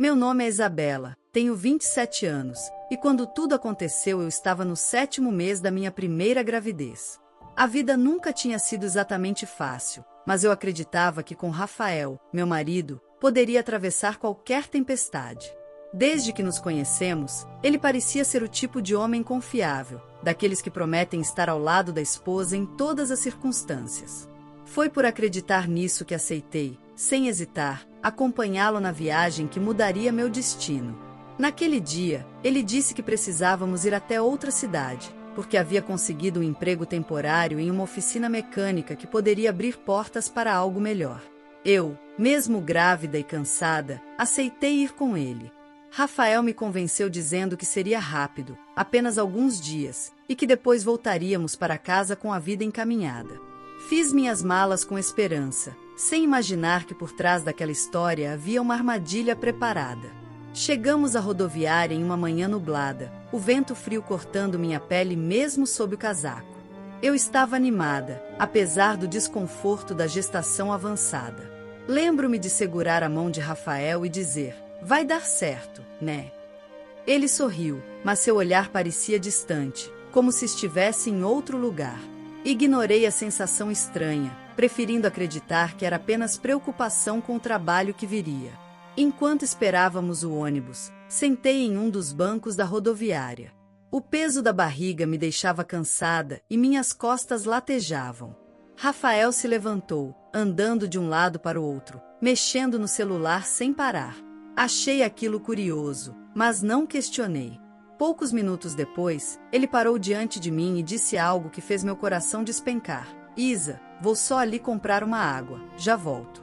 Meu nome é Isabela, tenho 27 anos, e quando tudo aconteceu eu estava no 7º mês da minha primeira gravidez. A vida nunca tinha sido exatamente fácil, mas eu acreditava que com Rafael, meu marido, poderia atravessar qualquer tempestade. Desde que nos conhecemos, ele parecia ser o tipo de homem confiável, daqueles que prometem estar ao lado da esposa em todas as circunstâncias. Foi por acreditar nisso que aceitei, sem hesitar, acompanhá-lo na viagem que mudaria meu destino. Naquele dia, ele disse que precisávamos ir até outra cidade, porque havia conseguido um emprego temporário em uma oficina mecânica que poderia abrir portas para algo melhor. Eu, mesmo grávida e cansada, aceitei ir com ele. Rafael me convenceu dizendo que seria rápido, apenas alguns dias, e que depois voltaríamos para casa com a vida encaminhada. Fiz minhas malas com esperança, sem imaginar que por trás daquela história havia uma armadilha preparada. Chegamos à rodoviária em uma manhã nublada, o vento frio cortando minha pele mesmo sob o casaco. Eu estava animada, apesar do desconforto da gestação avançada. Lembro-me de segurar a mão de Rafael e dizer: "Vai dar certo, né?" Ele sorriu, mas seu olhar parecia distante, como se estivesse em outro lugar. Ignorei a sensação estranha, preferindo acreditar que era apenas preocupação com o trabalho que viria. Enquanto esperávamos o ônibus, sentei em um dos bancos da rodoviária. O peso da barriga me deixava cansada e minhas costas latejavam. Rafael se levantou, andando de um lado para o outro, mexendo no celular sem parar. Achei aquilo curioso, mas não questionei. Poucos minutos depois, ele parou diante de mim e disse algo que fez meu coração despencar. "Isa, vou só ali comprar uma água, já volto."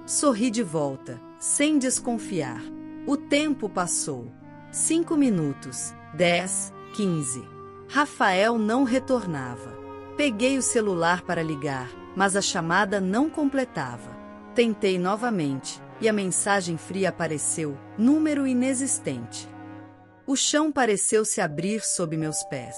Sorri de volta, sem desconfiar. O tempo passou. 5 minutos, 10, 15. Rafael não retornava. Peguei o celular para ligar, mas a chamada não completava. Tentei novamente, e a mensagem fria apareceu, número inexistente. O chão pareceu se abrir sob meus pés.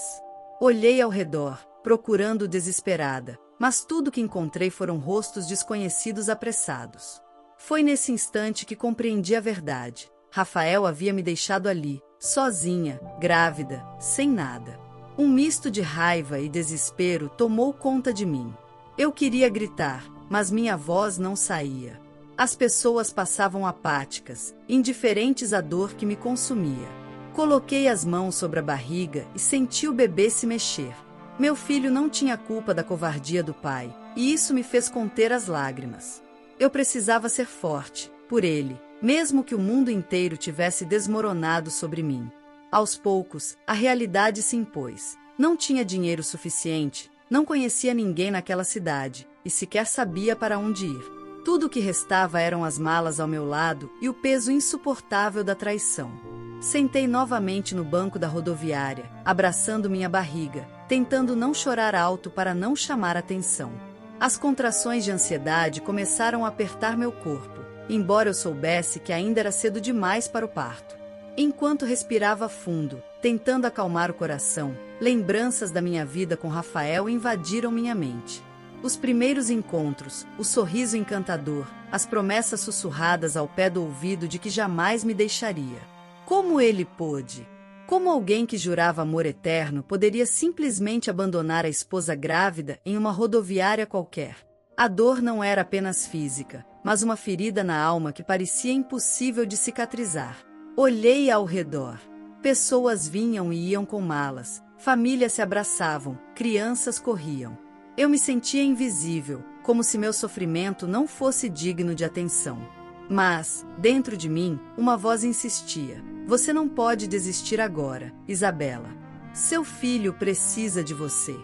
Olhei ao redor, procurando desesperada, mas tudo que encontrei foram rostos desconhecidos apressados. Foi nesse instante que compreendi a verdade. Rafael havia me deixado ali, sozinha, grávida, sem nada. Um misto de raiva e desespero tomou conta de mim. Eu queria gritar, mas minha voz não saía. As pessoas passavam apáticas, indiferentes à dor que me consumia. Coloquei as mãos sobre a barriga e senti o bebê se mexer. Meu filho não tinha culpa da covardia do pai, e isso me fez conter as lágrimas. Eu precisava ser forte, por ele, mesmo que o mundo inteiro tivesse desmoronado sobre mim. Aos poucos, a realidade se impôs. Não tinha dinheiro suficiente, não conhecia ninguém naquela cidade, e sequer sabia para onde ir. Tudo o que restava eram as malas ao meu lado e o peso insuportável da traição. Sentei novamente no banco da rodoviária, abraçando minha barriga, tentando não chorar alto para não chamar atenção. As contrações de ansiedade começaram a apertar meu corpo, embora eu soubesse que ainda era cedo demais para o parto. Enquanto respirava fundo, tentando acalmar o coração, lembranças da minha vida com Rafael invadiram minha mente. Os primeiros encontros, o sorriso encantador, as promessas sussurradas ao pé do ouvido de que jamais me deixaria. Como ele pôde? Como alguém que jurava amor eterno poderia simplesmente abandonar a esposa grávida em uma rodoviária qualquer? A dor não era apenas física, mas uma ferida na alma que parecia impossível de cicatrizar. Olhei ao redor. Pessoas vinham e iam com malas, famílias se abraçavam, crianças corriam. Eu me sentia invisível, como se meu sofrimento não fosse digno de atenção. Mas, dentro de mim, uma voz insistia: "Você não pode desistir agora, Isabela. Seu filho precisa de você."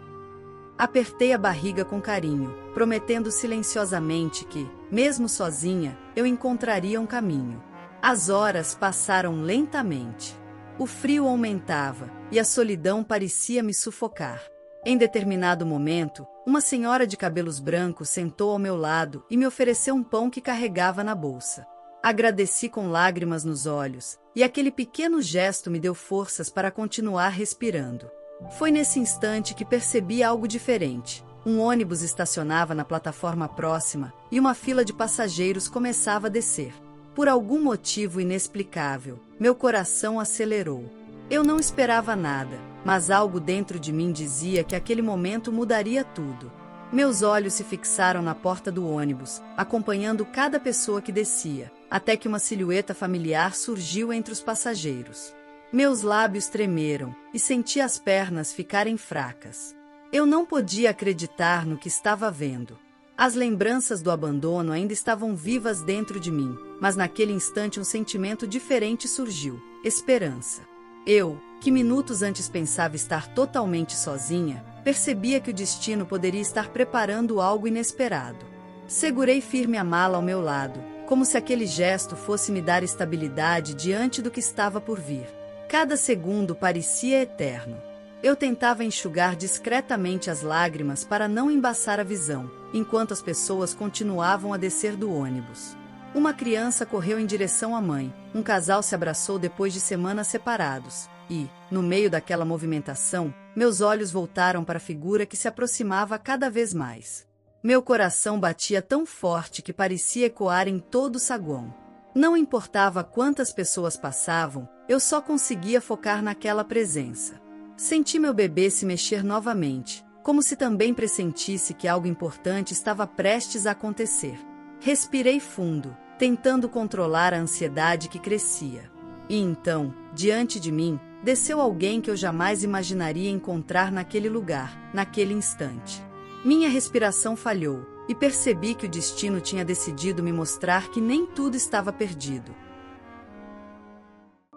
Apertei a barriga com carinho, prometendo silenciosamente que, mesmo sozinha, eu encontraria um caminho. As horas passaram lentamente. O frio aumentava, e a solidão parecia me sufocar. Em determinado momento, uma senhora de cabelos brancos sentou ao meu lado e me ofereceu um pão que carregava na bolsa. Agradeci com lágrimas nos olhos, e aquele pequeno gesto me deu forças para continuar respirando. Foi nesse instante que percebi algo diferente. Um ônibus estacionava na plataforma próxima, e uma fila de passageiros começava a descer. Por algum motivo inexplicável, meu coração acelerou. Eu não esperava nada, mas algo dentro de mim dizia que aquele momento mudaria tudo. Meus olhos se fixaram na porta do ônibus, acompanhando cada pessoa que descia, até que uma silhueta familiar surgiu entre os passageiros. Meus lábios tremeram e senti as pernas ficarem fracas. Eu não podia acreditar no que estava vendo. As lembranças do abandono ainda estavam vivas dentro de mim, mas naquele instante um sentimento diferente surgiu: esperança. Eu, que minutos antes pensava estar totalmente sozinha, percebia que o destino poderia estar preparando algo inesperado. Segurei firme a mala ao meu lado, como se aquele gesto fosse me dar estabilidade diante do que estava por vir. Cada segundo parecia eterno. Eu tentava enxugar discretamente as lágrimas para não embaçar a visão, enquanto as pessoas continuavam a descer do ônibus. Uma criança correu em direção à mãe, um casal se abraçou depois de semanas separados, e, no meio daquela movimentação, meus olhos voltaram para a figura que se aproximava cada vez mais. Meu coração batia tão forte que parecia ecoar em todo o saguão. Não importava quantas pessoas passavam, eu só conseguia focar naquela presença. Senti meu bebê se mexer novamente, como se também pressentisse que algo importante estava prestes a acontecer. Respirei fundo, tentando controlar a ansiedade que crescia. E então, diante de mim, desceu alguém que eu jamais imaginaria encontrar naquele lugar, naquele instante. Minha respiração falhou, e percebi que o destino tinha decidido me mostrar que nem tudo estava perdido.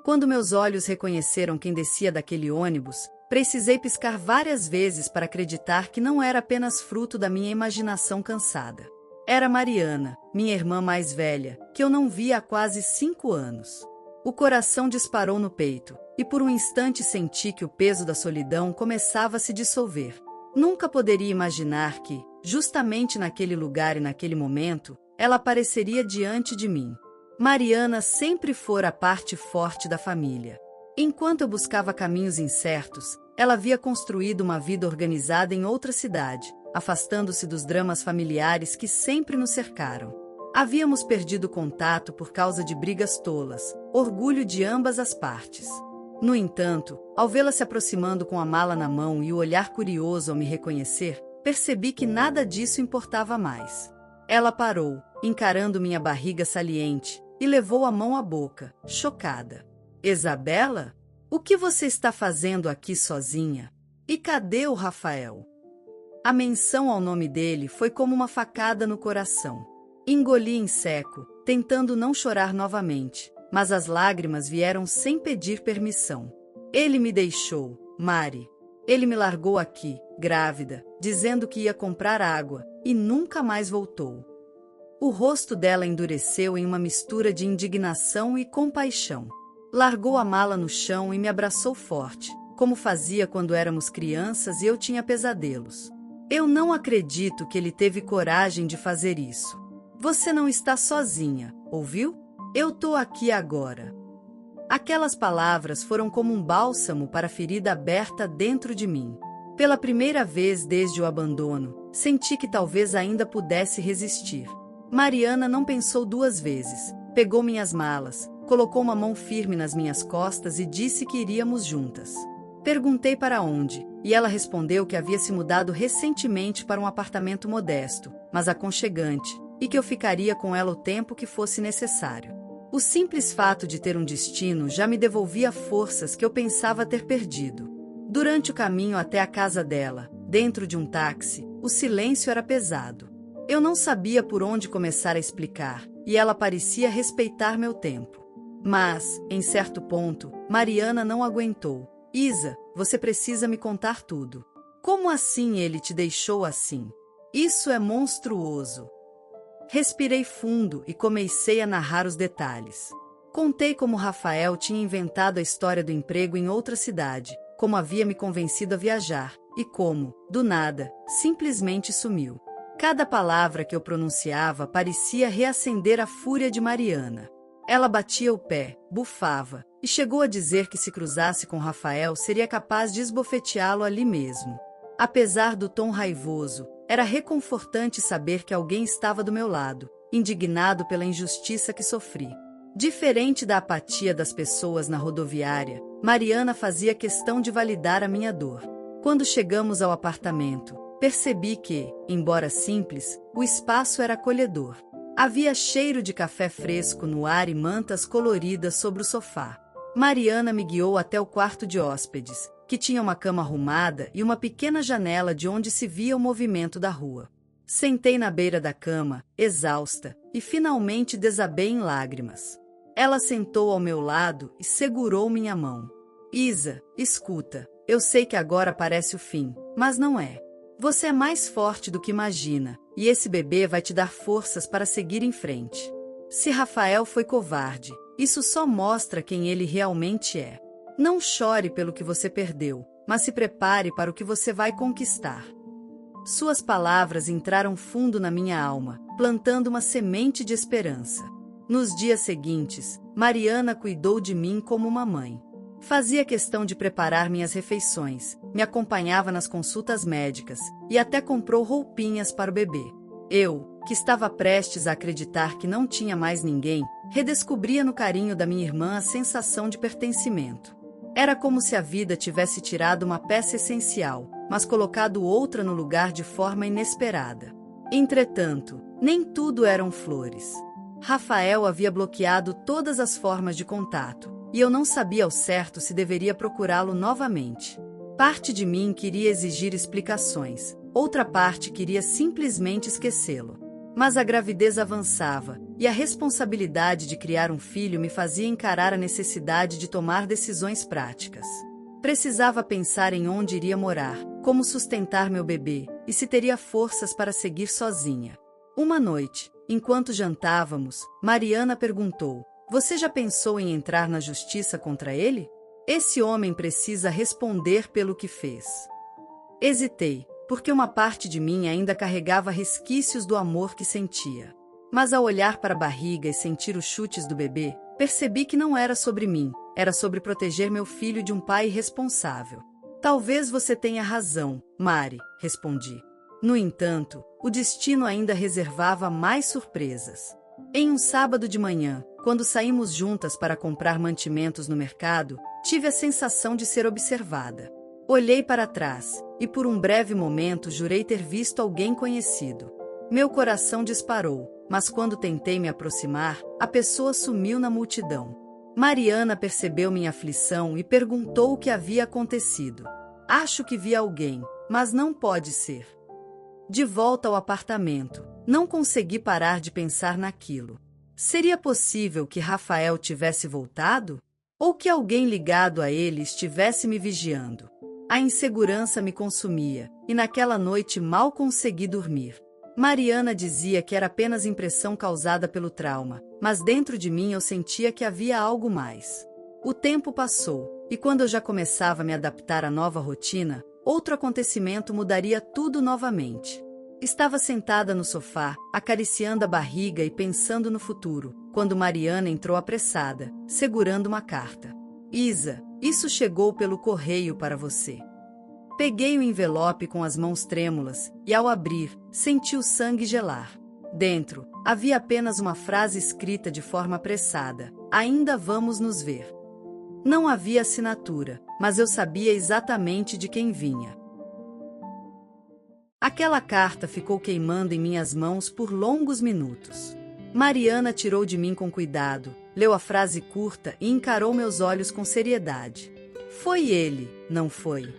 Quando meus olhos reconheceram quem descia daquele ônibus, precisei piscar várias vezes para acreditar que não era apenas fruto da minha imaginação cansada. Era Mariana, minha irmã mais velha, que eu não via há quase 5 anos. O coração disparou no peito, e por um instante senti que o peso da solidão começava a se dissolver. Nunca poderia imaginar que, justamente naquele lugar e naquele momento, ela apareceria diante de mim. Mariana sempre fora a parte forte da família. Enquanto eu buscava caminhos incertos, ela havia construído uma vida organizada em outra cidade, afastando-se dos dramas familiares que sempre nos cercaram. Havíamos perdido contato por causa de brigas tolas, orgulho de ambas as partes. No entanto, ao vê-la se aproximando com a mala na mão e o olhar curioso ao me reconhecer, percebi que nada disso importava mais. Ela parou, encarando minha barriga saliente, e levou a mão à boca, chocada. Isabela? O que você está fazendo aqui sozinha? E cadê o Rafael? A menção ao nome dele foi como uma facada no coração. Engoli em seco, tentando não chorar novamente, mas as lágrimas vieram sem pedir permissão. Ele me deixou, Mari. Ele me largou aqui, grávida, dizendo que ia comprar água, e nunca mais voltou. O rosto dela endureceu em uma mistura de indignação e compaixão. Largou a mala no chão e me abraçou forte, como fazia quando éramos crianças e eu tinha pesadelos. Eu não acredito que ele teve coragem de fazer isso. Você não está sozinha, ouviu? Eu tô aqui agora. Aquelas palavras foram como um bálsamo para a ferida aberta dentro de mim. Pela primeira vez desde o abandono, senti que talvez ainda pudesse resistir. Mariana não pensou 2 vezes. Pegou minhas malas, colocou uma mão firme nas minhas costas e disse que iríamos juntas. Perguntei para onde, e ela respondeu que havia se mudado recentemente para um apartamento modesto, mas aconchegante, e que eu ficaria com ela o tempo que fosse necessário. O simples fato de ter um destino já me devolvia forças que eu pensava ter perdido. Durante o caminho até a casa dela, dentro de um táxi, o silêncio era pesado. Eu não sabia por onde começar a explicar, e ela parecia respeitar meu tempo. Mas, em certo ponto, Mariana não aguentou. Isa, você precisa me contar tudo. Como assim ele te deixou assim? Isso é monstruoso. Respirei fundo e comecei a narrar os detalhes. Contei como Rafael tinha inventado a história do emprego em outra cidade, como havia me convencido a viajar, e como, do nada, simplesmente sumiu. Cada palavra que eu pronunciava parecia reacender a fúria de Mariana. Ela batia o pé, bufava, e chegou a dizer que se cruzasse com Rafael seria capaz de esbofeteá-lo ali mesmo. Apesar do tom raivoso, era reconfortante saber que alguém estava do meu lado, indignado pela injustiça que sofri. Diferente da apatia das pessoas na rodoviária, Mariana fazia questão de validar a minha dor. Quando chegamos ao apartamento, percebi que, embora simples, o espaço era acolhedor. Havia cheiro de café fresco no ar e mantas coloridas sobre o sofá. Mariana me guiou até o quarto de hóspedes, que tinha uma cama arrumada e uma pequena janela de onde se via o movimento da rua. Sentei na beira da cama, exausta, e finalmente desabei em lágrimas. Ela sentou ao meu lado e segurou minha mão. Isa, escuta, eu sei que agora parece o fim, mas não é. Você é mais forte do que imagina, e esse bebê vai te dar forças para seguir em frente. Se Rafael foi covarde, isso só mostra quem ele realmente é. Não chore pelo que você perdeu, mas se prepare para o que você vai conquistar. Suas palavras entraram fundo na minha alma, plantando uma semente de esperança. Nos dias seguintes, Mariana cuidou de mim como uma mãe. Fazia questão de preparar minhas refeições, me acompanhava nas consultas médicas e até comprou roupinhas para o bebê. Eu, que estava prestes a acreditar que não tinha mais ninguém, redescobria no carinho da minha irmã a sensação de pertencimento. Era como se a vida tivesse tirado uma peça essencial, mas colocado outra no lugar de forma inesperada. Entretanto, nem tudo eram flores. Rafael havia bloqueado todas as formas de contato, e eu não sabia ao certo se deveria procurá-lo novamente. Parte de mim queria exigir explicações, outra parte queria simplesmente esquecê-lo. Mas a gravidez avançava, e a responsabilidade de criar um filho me fazia encarar a necessidade de tomar decisões práticas. Precisava pensar em onde iria morar, como sustentar meu bebê, e se teria forças para seguir sozinha. Uma noite, enquanto jantávamos, Mariana perguntou: "Você já pensou em entrar na justiça contra ele? Esse homem precisa responder pelo que fez." Hesitei, porque uma parte de mim ainda carregava resquícios do amor que sentia. Mas ao olhar para a barriga e sentir os chutes do bebê, percebi que não era sobre mim, era sobre proteger meu filho de um pai irresponsável. "Talvez você tenha razão, Mari", respondi. No entanto, o destino ainda reservava mais surpresas. Em um sábado de manhã, quando saímos juntas para comprar mantimentos no mercado, tive a sensação de ser observada. Olhei para trás, e por um breve momento jurei ter visto alguém conhecido. Meu coração disparou, mas quando tentei me aproximar, a pessoa sumiu na multidão. Mariana percebeu minha aflição e perguntou o que havia acontecido. "Acho que vi alguém, mas não pode ser." De volta ao apartamento, não consegui parar de pensar naquilo. Seria possível que Rafael tivesse voltado? Ou que alguém ligado a ele estivesse me vigiando? A insegurança me consumia, e naquela noite mal consegui dormir. Mariana dizia que era apenas impressão causada pelo trauma, mas dentro de mim eu sentia que havia algo mais. O tempo passou, e quando eu já começava a me adaptar à nova rotina, outro acontecimento mudaria tudo novamente. Estava sentada no sofá, acariciando a barriga e pensando no futuro, quando Mariana entrou apressada, segurando uma carta. "Isa, isso chegou pelo correio para você." Peguei o envelope com as mãos trêmulas, e ao abrir, senti o sangue gelar. Dentro, havia apenas uma frase escrita de forma apressada: "Ainda vamos nos ver." Não havia assinatura, mas eu sabia exatamente de quem vinha. Aquela carta ficou queimando em minhas mãos por longos minutos. Mariana tirou de mim com cuidado, leu a frase curta e encarou meus olhos com seriedade. "Foi ele, não foi?"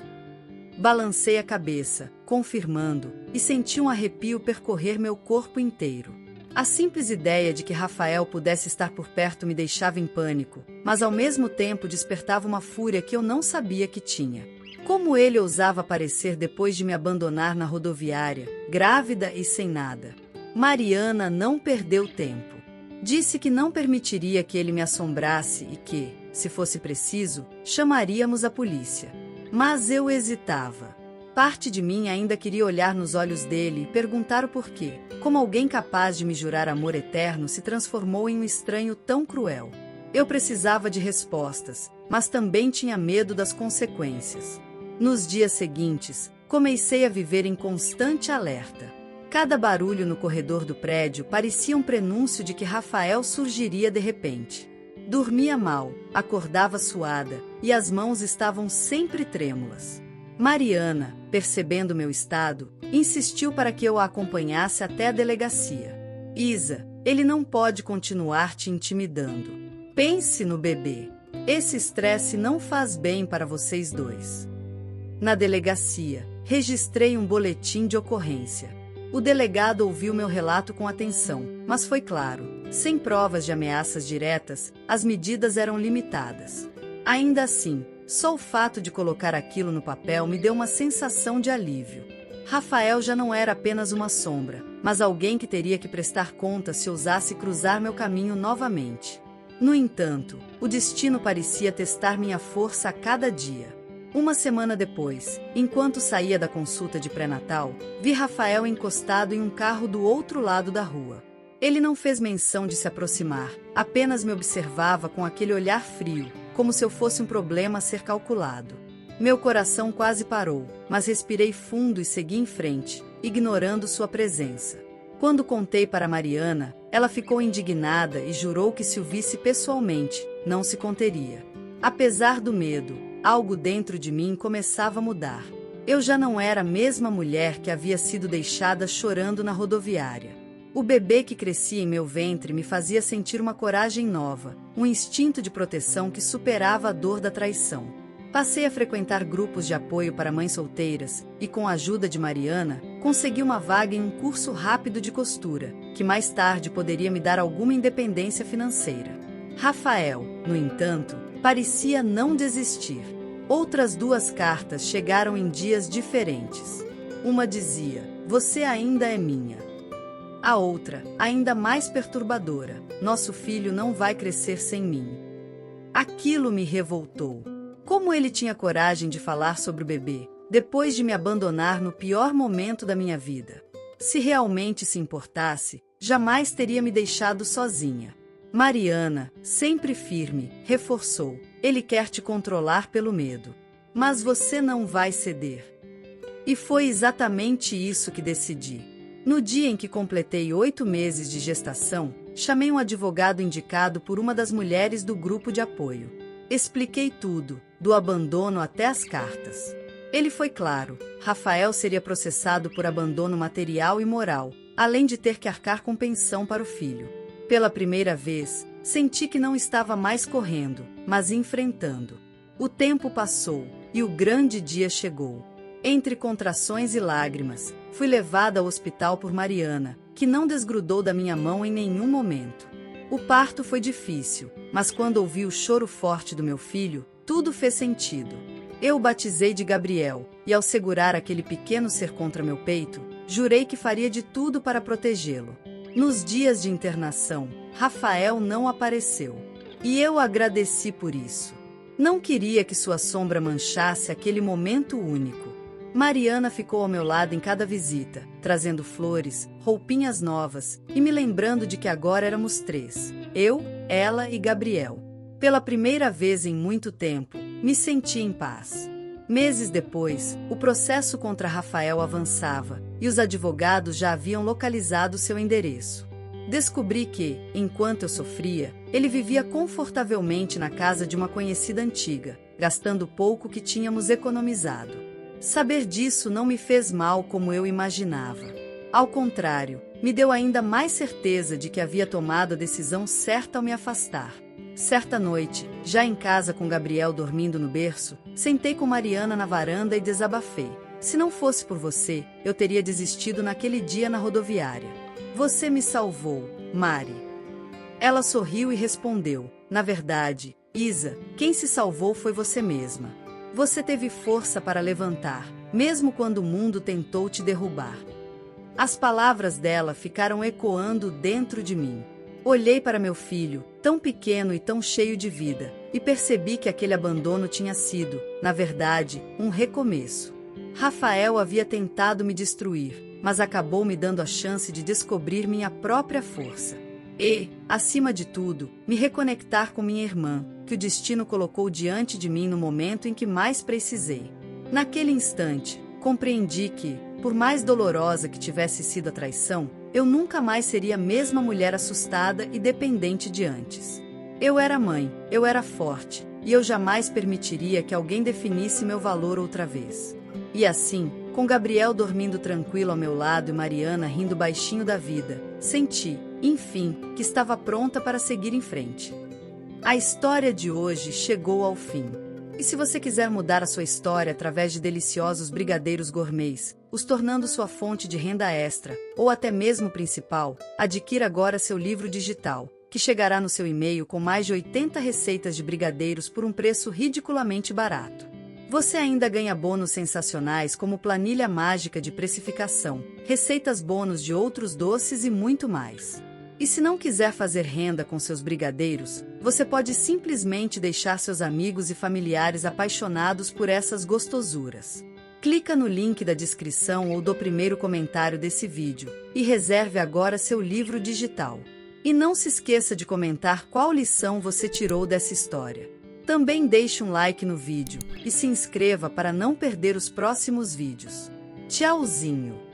Balancei a cabeça, confirmando, e senti um arrepio percorrer meu corpo inteiro. A simples ideia de que Rafael pudesse estar por perto me deixava em pânico, mas ao mesmo tempo despertava uma fúria que eu não sabia que tinha. Como ele ousava aparecer depois de me abandonar na rodoviária, grávida e sem nada? Mariana não perdeu tempo. Disse que não permitiria que ele me assombrasse e que, se fosse preciso, chamaríamos a polícia. Mas eu hesitava. Parte de mim ainda queria olhar nos olhos dele e perguntar o porquê, como alguém capaz de me jurar amor eterno se transformou em um estranho tão cruel. Eu precisava de respostas, mas também tinha medo das consequências. Nos dias seguintes, comecei a viver em constante alerta. Cada barulho no corredor do prédio parecia um prenúncio de que Rafael surgiria de repente. Dormia mal, acordava suada, e as mãos estavam sempre trêmulas. Mariana, percebendo meu estado, insistiu para que eu a acompanhasse até a delegacia. Isa, ele não pode continuar te intimidando. Pense no bebê. Esse estresse não faz bem para vocês dois. Na delegacia, registrei um boletim de ocorrência. O delegado ouviu meu relato com atenção, mas foi claro, sem provas de ameaças diretas, as medidas eram limitadas. Ainda assim, só o fato de colocar aquilo no papel me deu uma sensação de alívio. Rafael já não era apenas uma sombra, mas alguém que teria que prestar conta se ousasse cruzar meu caminho novamente. No entanto, o destino parecia testar minha força a cada dia. Uma semana depois, enquanto saía da consulta de pré-natal, vi Rafael encostado em um carro do outro lado da rua. Ele não fez menção de se aproximar, apenas me observava com aquele olhar frio, como se eu fosse um problema a ser calculado. Meu coração quase parou, mas respirei fundo e segui em frente, ignorando sua presença. Quando contei para Mariana, ela ficou indignada e jurou que se o visse pessoalmente, não se conteria. Apesar do medo, algo dentro de mim começava a mudar. Eu já não era a mesma mulher que havia sido deixada chorando na rodoviária. O bebê que crescia em meu ventre me fazia sentir uma coragem nova, um instinto de proteção que superava a dor da traição. Passei a frequentar grupos de apoio para mães solteiras e, com a ajuda de Mariana, consegui uma vaga em um curso rápido de costura, que mais tarde poderia me dar alguma independência financeira. Rafael, no entanto, parecia não desistir. Outras 2 cartas chegaram em dias diferentes. Uma dizia: "Você ainda é minha." A outra, ainda mais perturbadora: "Nosso filho não vai crescer sem mim." Aquilo me revoltou. Como ele tinha coragem de falar sobre o bebê, depois de me abandonar no pior momento da minha vida? Se realmente se importasse, jamais teria me deixado sozinha. Mariana, sempre firme, reforçou: "Ele quer te controlar pelo medo. Mas você não vai ceder." E foi exatamente isso que decidi. No dia em que completei 8 meses de gestação, chamei um advogado indicado por uma das mulheres do grupo de apoio. Expliquei tudo, do abandono até as cartas. Ele foi claro: Rafael seria processado por abandono material e moral, além de ter que arcar com pensão para o filho. Pela primeira vez, senti que não estava mais correndo, mas enfrentando. O tempo passou, e o grande dia chegou. Entre contrações e lágrimas, fui levada ao hospital por Mariana, que não desgrudou da minha mão em nenhum momento. O parto foi difícil, mas quando ouvi o choro forte do meu filho, tudo fez sentido. Eu o batizei de Gabriel, e ao segurar aquele pequeno ser contra meu peito, jurei que faria de tudo para protegê-lo. Nos dias de internação, Rafael não apareceu. E eu agradeci por isso. Não queria que sua sombra manchasse aquele momento único. Mariana ficou ao meu lado em cada visita, trazendo flores, roupinhas novas e me lembrando de que agora éramos 3, eu, ela e Gabriel. Pela primeira vez em muito tempo, me senti em paz. Meses depois, o processo contra Rafael avançava e os advogados já haviam localizado seu endereço. Descobri que, enquanto eu sofria, ele vivia confortavelmente na casa de uma conhecida antiga, gastando pouco que tínhamos economizado. Saber disso não me fez mal como eu imaginava. Ao contrário, me deu ainda mais certeza de que havia tomado a decisão certa ao me afastar. Certa noite, já em casa com Gabriel dormindo no berço, sentei com Mariana na varanda e desabafei. Se não fosse por você, eu teria desistido naquele dia na rodoviária. Você me salvou, Mari. Ela sorriu e respondeu: "Na verdade, Isa, quem se salvou foi você mesma. Você teve força para levantar, mesmo quando o mundo tentou te derrubar." As palavras dela ficaram ecoando dentro de mim. Olhei para meu filho, tão pequeno e tão cheio de vida, e percebi que aquele abandono tinha sido, na verdade, um recomeço. Rafael havia tentado me destruir, mas acabou me dando a chance de descobrir minha própria força. E, acima de tudo, me reconectar com minha irmã, que o destino colocou diante de mim no momento em que mais precisei. Naquele instante, compreendi que, Por mais dolorosa que tivesse sido a traição, eu nunca mais seria a mesma mulher assustada e dependente de antes. Eu era mãe, eu era forte, e eu jamais permitiria que alguém definisse meu valor outra vez. E assim, com Gabriel dormindo tranquilo ao meu lado e Mariana rindo baixinho da vida, senti, enfim, que estava pronta para seguir em frente. A história de hoje chegou ao fim. E se você quiser mudar a sua história através de deliciosos brigadeiros gourmets, os tornando sua fonte de renda extra, ou até mesmo principal, adquira agora seu livro digital, que chegará no seu e-mail com mais de 80 receitas de brigadeiros por um preço ridiculamente barato. Você ainda ganha bônus sensacionais como planilha mágica de precificação, receitas bônus de outros doces e muito mais. E se não quiser fazer renda com seus brigadeiros, você pode simplesmente deixar seus amigos e familiares apaixonados por essas gostosuras. Clica no link da descrição ou do primeiro comentário desse vídeo e reserve agora seu livro digital. E não se esqueça de comentar qual lição você tirou dessa história. Também deixe um like no vídeo e se inscreva para não perder os próximos vídeos. Tchauzinho!